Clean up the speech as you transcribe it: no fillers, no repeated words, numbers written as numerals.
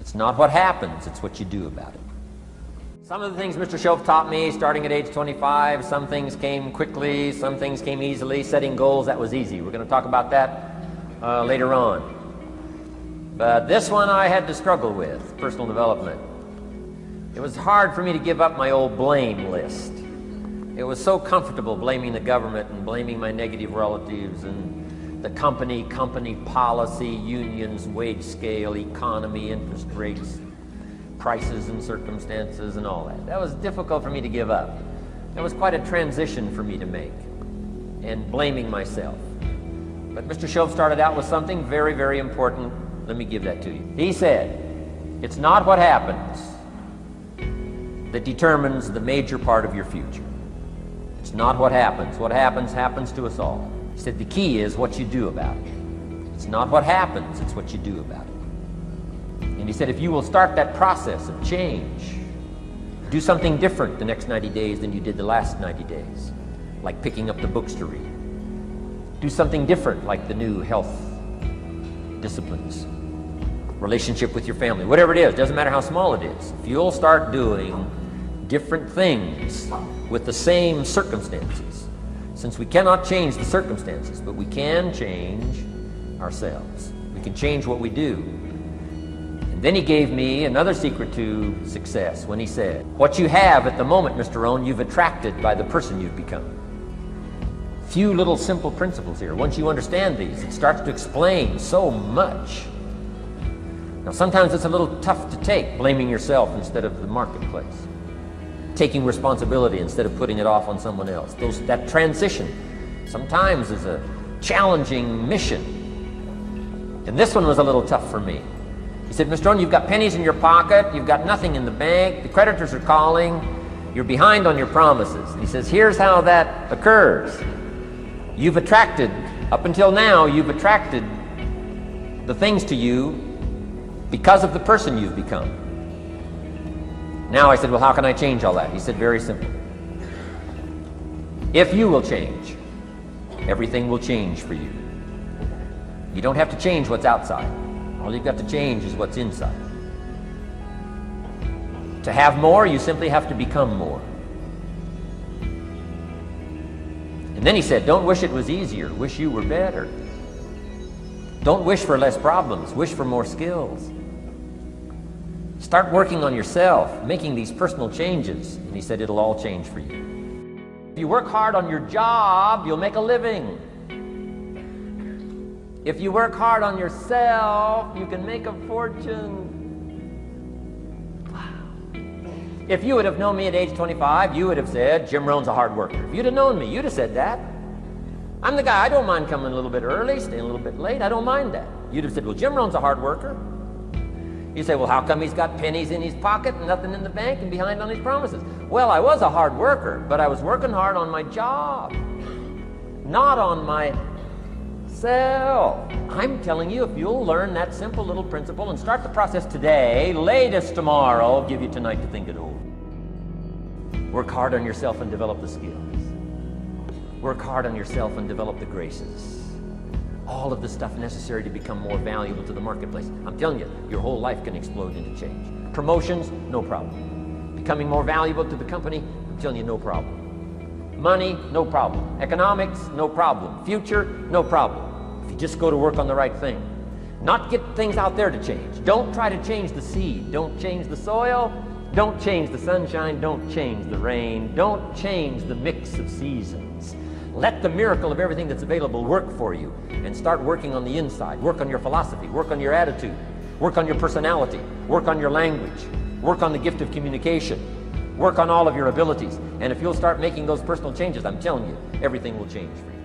It's not what happens, it's what you do about it. Some of the things Mr. Shove taught me starting at age 25, some things came quickly, some things came easily. Setting goals, that was easy. We're going to talk about that later on. But this one I had to struggle with, personal development. It was hard for me to give up my old blame list. It was so comfortable blaming the government and blaming my negative relatives and the company policy, unions, wage scale, economy, interest rates, prices and circumstances and all that. That was difficult for me to give up. That was quite a transition for me to make, and blaming myself. But Mr. Shove started out with something very, very important. Let me give that to you. He said, it's not what happens that determines the major part of your future. It's not what happens. What happens, happens to us all. He said the key is what you do about it. It's not what happens, it's what you do about it. And he said if you will start that process of change, do something different the next 90 days than you did the last 90 days, like picking up the books to read. Do something different like the new health disciplines, relationship with your family, whatever it is, doesn't matter how small it is. If you'll start doing different things with the same circumstances, since we cannot change the circumstances, but we can change ourselves. We can change what we do. And then he gave me another secret to success when he said, what you have at the moment, Mr. Rohn, you've attracted by the person you've become. Few little simple principles here. Once you understand these, it starts to explain so much. Now sometimes it's a little tough to take, blaming yourself instead of the marketplace, taking responsibility instead of putting it off on someone else. That transition sometimes is a challenging mission. And this one was a little tough for me. He said, Mr. Rohn, you've got pennies in your pocket, you've got nothing in the bank, the creditors are calling, you're behind on your promises. And he says, here's how that occurs. You've attracted, up until now, you've attracted the things to you because of the person you've become. Now I said, well, how can I change all that? He said, very simple. If you will change, everything will change for you. You don't have to change what's outside. All you've got to change is what's inside. To have more, you simply have to become more. And then he said, don't wish it was easier, wish you were better. Don't wish for less problems, wish for more skills. Start working on yourself, making these personal changes. And he said, it'll all change for you. If you work hard on your job, you'll make a living. If you work hard on yourself, you can make a fortune. Wow. If you would have known me at age 25, you would have said, Jim Rohn's a hard worker. If you'd have known me, you'd have said that. I'm the guy, I don't mind coming a little bit early, staying a little bit late, I don't mind that. You'd have said, well, Jim Rohn's a hard worker. You say, well, how come he's got pennies in his pocket and nothing in the bank and behind on his promises? Well, I was a hard worker, but I was working hard on my job, not on myself. I'm telling you, if you'll learn that simple little principle and start the process today, latest tomorrow, I'll give you tonight to think it over. Work hard on yourself and develop the skills. Work hard on yourself and develop the graces. All of the stuff necessary to become more valuable to the marketplace. I'm telling you, your whole life can explode into change. Promotions, no problem. Becoming more valuable to the company, I'm telling you, no problem. Money, no problem. Economics, no problem. Future, no problem. If you just go to work on the right thing. Not get things out there to change. Don't try to change the seed. Don't change the soil. Don't change the sunshine. Don't change the rain. Don't change the mix of seasons. Let the miracle of everything that's available work for you, and start working on the inside. Work on your philosophy, work on your attitude, work on your personality, work on your language, work on the gift of communication, work on all of your abilities. And if you'll start making those personal changes, I'm telling you, everything will change for you.